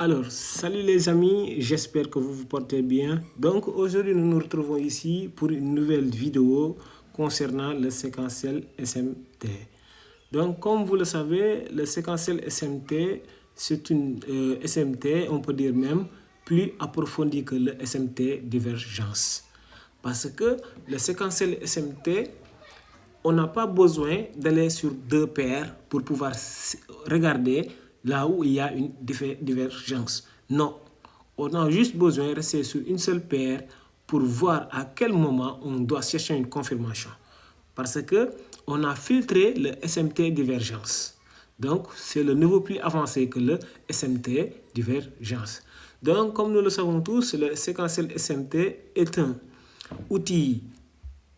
Alors, salut les amis, j'espère que vous vous portez bien. Donc, aujourd'hui, nous nous retrouvons ici pour une nouvelle vidéo concernant le séquentiel SMT. Donc, comme vous le savez, le séquentiel SMT, c'est une SMT, on peut dire même, plus approfondie que le SMT divergence. Parce que le séquentiel SMT, on n'a pas besoin d'aller sur deux paires pour pouvoir regarder là où il y a une divergence. Non, on a juste besoin de rester sur une seule paire pour voir à quel moment on doit chercher une confirmation. Parce que on a filtré le SMT divergence. Donc, c'est le niveau plus avancé que le SMT divergence. Donc, comme nous le savons tous, le séquentiel SMT est un outil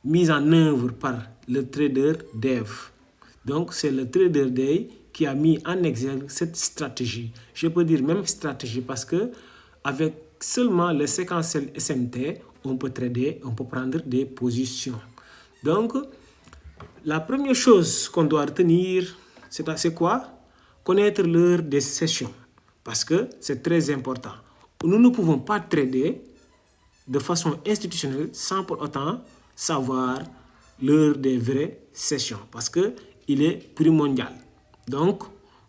mis en œuvre par le trader Dev. Donc, c'est le trader Day qui a mis en exergue cette stratégie. Je peux dire même stratégie parce que avec seulement le séquentiel SMT, on peut trader, on peut prendre des positions. Donc, la première chose qu'on doit retenir, c'est quoi? Connaître l'heure des sessions. Parce que c'est très important. Nous ne pouvons pas trader de façon institutionnelle sans pour autant savoir l'heure des vraies sessions parce qu'il est primordial. Donc,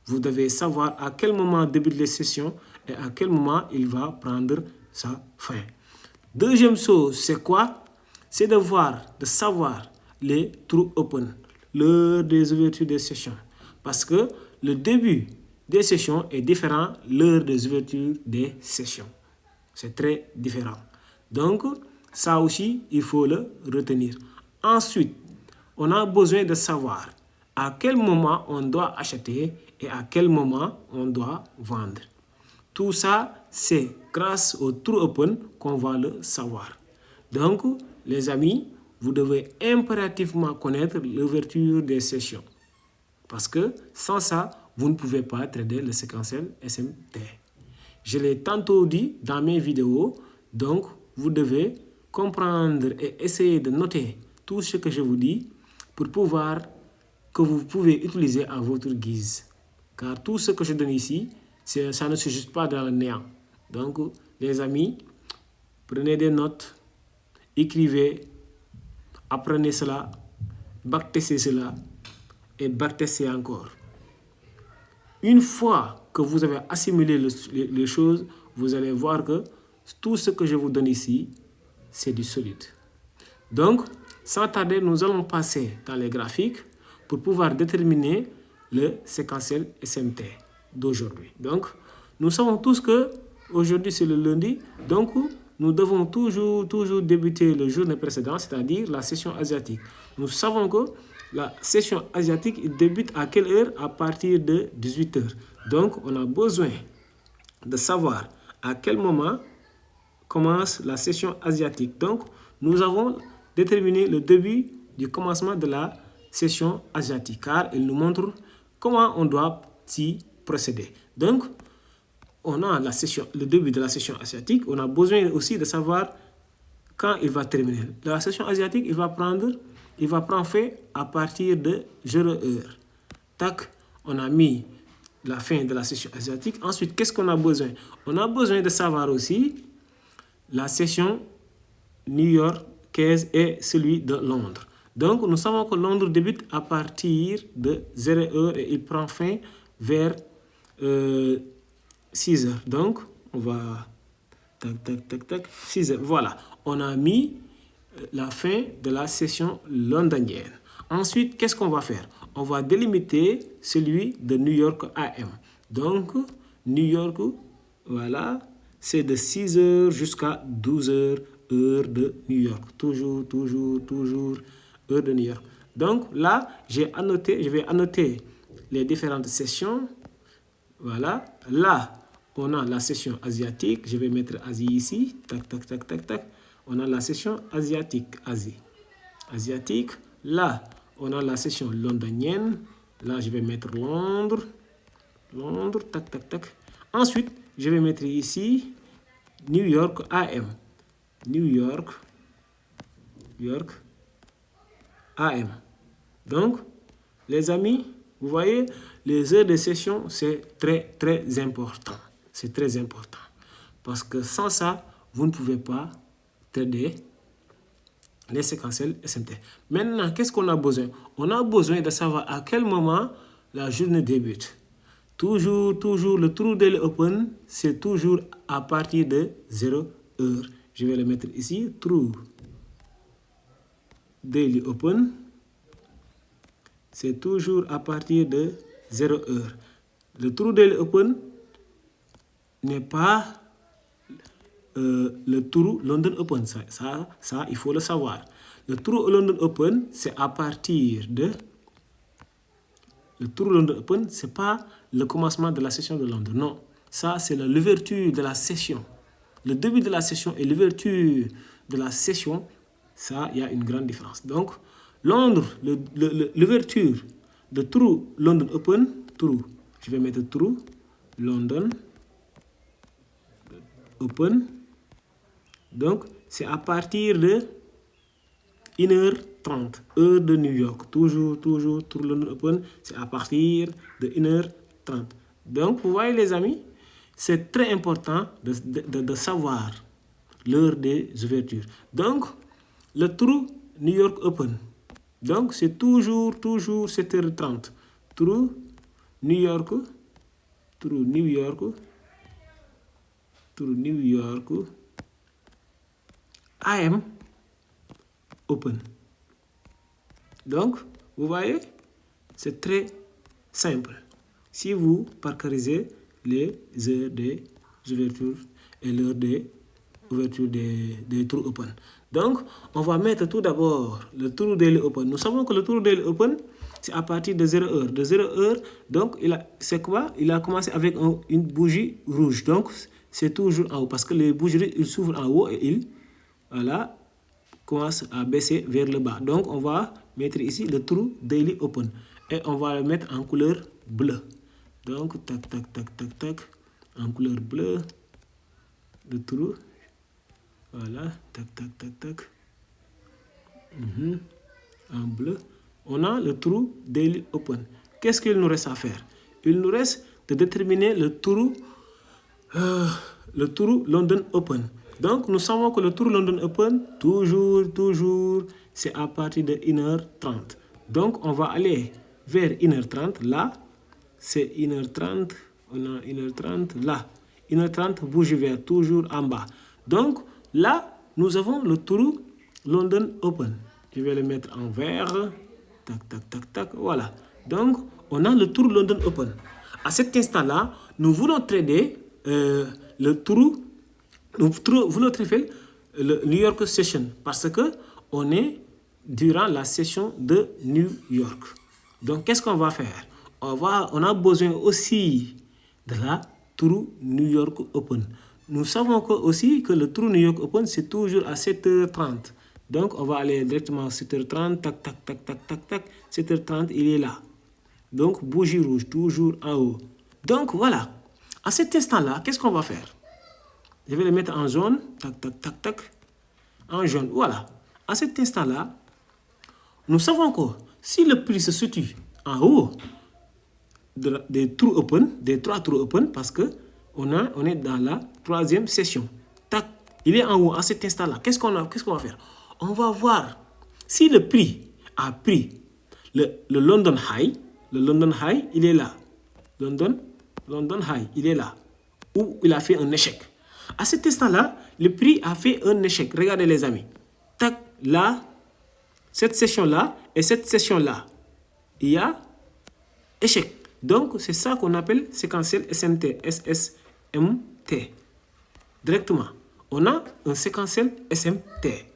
vous devez savoir à quel moment débutent les sessions et à quel moment il va prendre sa fin. Deuxième chose, c'est quoi? C'est de savoir les true open, l'heure des ouvertures des sessions. Parce que le début des sessions est différent de l'heure des ouvertures des sessions. C'est très différent. Donc, ça aussi, il faut le retenir. Ensuite, on a besoin de savoir à quel moment on doit acheter et à quel moment on doit vendre. Tout ça, c'est grâce au True Open qu'on va le savoir. Donc, les amis, vous devez impérativement connaître l'ouverture des sessions. Parce que sans ça, vous ne pouvez pas trader le séquentiel SMT. Je l'ai tantôt dit dans mes vidéos, donc vous devez comprendre et essayer de noter tout ce que je vous dis pour pouvoir que vous pouvez utiliser à votre guise. Car tout ce que je donne ici, ça ne se juste pas dans le néant. Donc, les amis, prenez des notes, écrivez, apprenez cela, backtestez cela et backtestez encore. Une fois que vous avez assimilé les choses, vous allez voir que tout ce que je vous donne ici, c'est du solide. Donc, sans tarder, nous allons passer dans les graphiques pour pouvoir déterminer le séquentiel SMT d'aujourd'hui. Donc, nous savons tous que aujourd'hui c'est le lundi, donc nous devons toujours débuter le journée précédent, c'est-à-dire la session asiatique. Nous savons que la session asiatique débute à quelle heure? À partir de 18 h. Donc, on a besoin de savoir à quel moment commence la session asiatique. Donc, nous avons déterminé le début du commencement de la session asiatique, car il nous montre comment on doit s'y procéder. Donc, on a le début de la session asiatique. On a besoin aussi de savoir quand il va terminer. La session asiatique, il va prendre fin à partir de 0 h. Tac, on a mis la fin de la session asiatique. Ensuite, qu'est-ce qu'on a besoin? On a besoin de savoir aussi la session new-yorkaise et celui de Londres. Donc, nous savons que Londres débute à partir de 0 h et il prend fin vers 6 h. Donc, on va... Tac, 6 h. Voilà, on a mis la fin de la session londonienne. Ensuite, qu'est-ce qu'on va faire? On va délimiter celui de New York AM. Donc, New York, voilà, c'est de 6 h jusqu'à 12 h, heure de New York. Toujours, heure de New York. Donc, là, je vais annoter les différentes sessions. Voilà, là, on a la session asiatique. Je vais mettre Asie ici. Tac. On a la session asiatique, Asie. Asiatique. Là, on a la session londonienne. Là, je vais mettre Londres. Tac. Ensuite, je vais mettre ici New York AM. New York AM. Donc, les amis, vous voyez, les heures de session, c'est très important. C'est très important. Parce que sans ça, vous ne pouvez pas trader les séquentiels SMT. Maintenant, qu'est-ce qu'on a besoin? On a besoin de savoir à quel moment la journée débute. Toujours, le true daily open, c'est toujours à partir de 0 heure. Je vais le mettre ici, true daily open, c'est toujours à partir de 0 heure. Le true daily open n'est pas le true London open, ça, il faut le savoir. Le true London open, c'est à partir de... Le true London open, ce n'est pas le commencement de la session de Londres, non. Ça, c'est l'ouverture de la session. Le début de la session et l'ouverture de la session, ça, il y a une grande différence. Donc, Londres, l'ouverture de True London Open, True, je vais mettre True London Open. Donc, c'est à partir de 1h30, heure de New York. Toujours, True London Open, c'est à partir de 1h30. Donc, vous voyez les amis, c'est très important de savoir l'heure des ouvertures. Donc, le True New York Open. Donc, c'est toujours 7h30. True New York AM Open. Donc, vous voyez, c'est très simple. Si vous parcourisez les heures des ouvertures et l'heure des ouvertures des True Open. Donc, on va mettre tout d'abord le True Daily Open. Nous savons que le True Daily Open, c'est à partir de 0 heure. De 0 heure, donc, c'est quoi? Il a commencé avec une bougie rouge. Donc, c'est toujours en haut. Parce que les bougies, ils s'ouvrent en haut et ils, voilà, commencent à baisser vers le bas. Donc, on va mettre ici le True Daily Open. Et on va le mettre en couleur bleue. Donc, tac, en couleur bleue. Le True. Voilà, tac. En bleu. On a le True Daily Open. Qu'est-ce qu'il nous reste à faire? Il nous reste de déterminer le True London Open. Donc, nous savons que le True London Open, toujours, c'est à partir de 1h30. Donc, on va aller vers 1h30. Là, c'est 1h30. On a 1h30. Là, 1h30, bouge vert, toujours en bas. Donc, là, nous avons le True London Open. Je vais le mettre en vert. Tac. Voilà. Donc, on a le True London Open. À cet instant-là, nous voulons trader le True. Nous voulons trader le New York Session parce que on est durant la session de New York. Donc, qu'est-ce qu'on va faire? On a besoin aussi de la True New York Open. Nous savons aussi que le True New York Open, c'est toujours à 7h30. Donc, on va aller directement à 7h30, tac. 7h30, il est là. Donc, bougie rouge, toujours en haut. Donc, voilà. À cet instant-là, qu'est-ce qu'on va faire? Je vais le mettre en jaune, tac. En jaune, voilà. À cet instant-là, nous savons que si le prix se situe en haut des True Open, des 3 True Open, parce que on est dans la 3e session. Tac, il est en haut à cet instant-là. Qu'est-ce qu'on va faire? On va voir si le prix a pris le London High. Le London High, il est là. London High, il est là. Où il a fait un échec. À cet instant-là, le prix a fait un échec. Regardez les amis. Tac, là, cette session-là et cette session-là, il y a échec. Donc, c'est ça qu'on appelle séquentiel SMT, SSMT. Directement, on a un séquentiel SMT.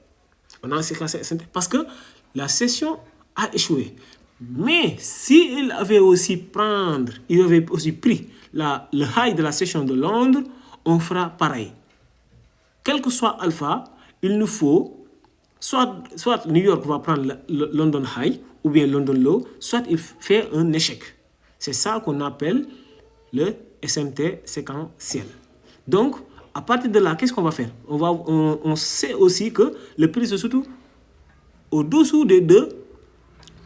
Parce que la session a échoué. Mais s'il avait aussi pris le high de la session de Londres, on fera pareil. Quel que soit alpha, il nous faut soit New York va prendre le London High ou bien London Low, soit il fait un échec. C'est ça qu'on appelle le SMT séquentiel. Donc, à partir de là, qu'est-ce qu'on va faire? On sait aussi que le prix se situe au-dessous des 2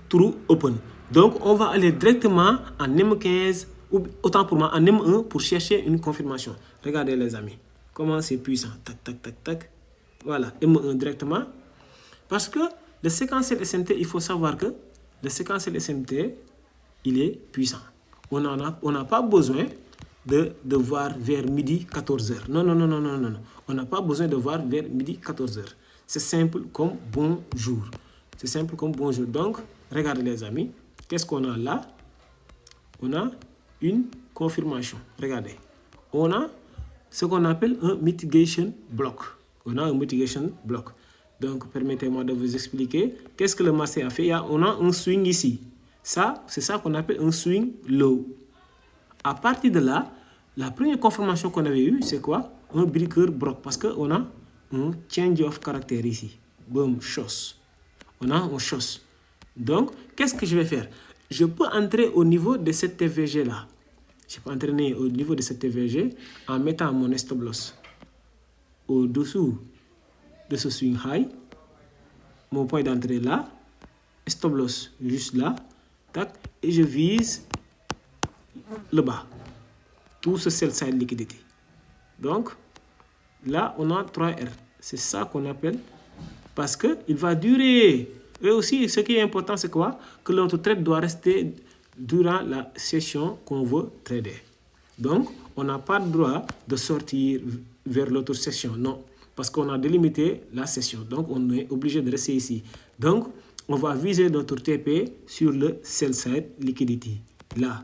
True Open. Donc, on va aller directement en M15 Ou autant pour moi, en M1 pour chercher une confirmation. Regardez les amis, comment c'est puissant. Tac, tac, tac, tac. Voilà, M1 directement. Parce que le séquentiel SMT, il faut savoir que le séquentiel SMT, il est puissant. On n'a pas besoin de voir vers midi 14h. Non, non, non, non, non, non. On n'a pas besoin de voir vers midi 14h. C'est simple comme bonjour. C'est simple comme bonjour. Donc, regardez les amis. Qu'est-ce qu'on a là? On a une confirmation. Regardez. On a ce qu'on appelle un mitigation block. On a un mitigation block. Donc, permettez-moi de vous expliquer. Qu'est-ce que le marché a fait? On a un swing ici. Ça, c'est ça qu'on appelle un swing low. À partir de là, la première confirmation qu'on avait eue, c'est quoi? Un breaker block. Parce qu'on a un change of caractère ici. Boom, chose. On a un chose. Donc, qu'est-ce que je vais faire? Je peux entrer au niveau de cette TVG là. Je peux entraîner au niveau de cette TVG en mettant mon stop loss au-dessous de ce swing high. Mon point d'entrée là. Stop loss juste là. Tac, et je vise le bas. Tout ce sell side liquidité. Donc, là, on a 3R. C'est ça qu'on appelle. Parce qu'il va durer. Et aussi, ce qui est important, c'est quoi? Que notre trade doit rester durant la session qu'on veut trader. Donc, on n'a pas le droit de sortir vers l'autre session. Non, parce qu'on a délimité la session. Donc, on est obligé de rester ici. Donc, on va viser notre TP sur le sell side liquidity. Là,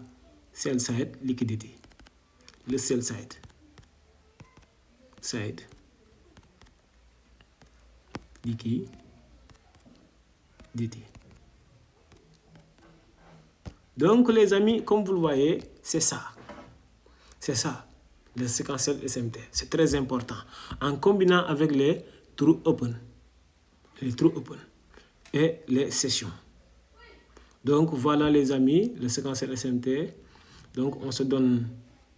sell side liquidity. Le sell side. Side. Liquidity. Donc, les amis, comme vous le voyez, c'est ça. C'est ça, le séquentiel SMT. C'est très important. En combinant avec les true open. Les true open. Et les sessions. Donc, voilà les amis, le séquentiel SMT. Donc, on se donne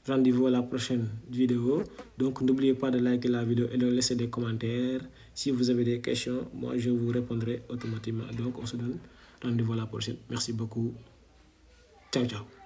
rendez-vous à la prochaine vidéo. Donc, n'oubliez pas de liker la vidéo et de laisser des commentaires. Si vous avez des questions, moi, je vous répondrai automatiquement. Donc, on se donne rendez-vous à la prochaine. Merci beaucoup. Ciao, ciao.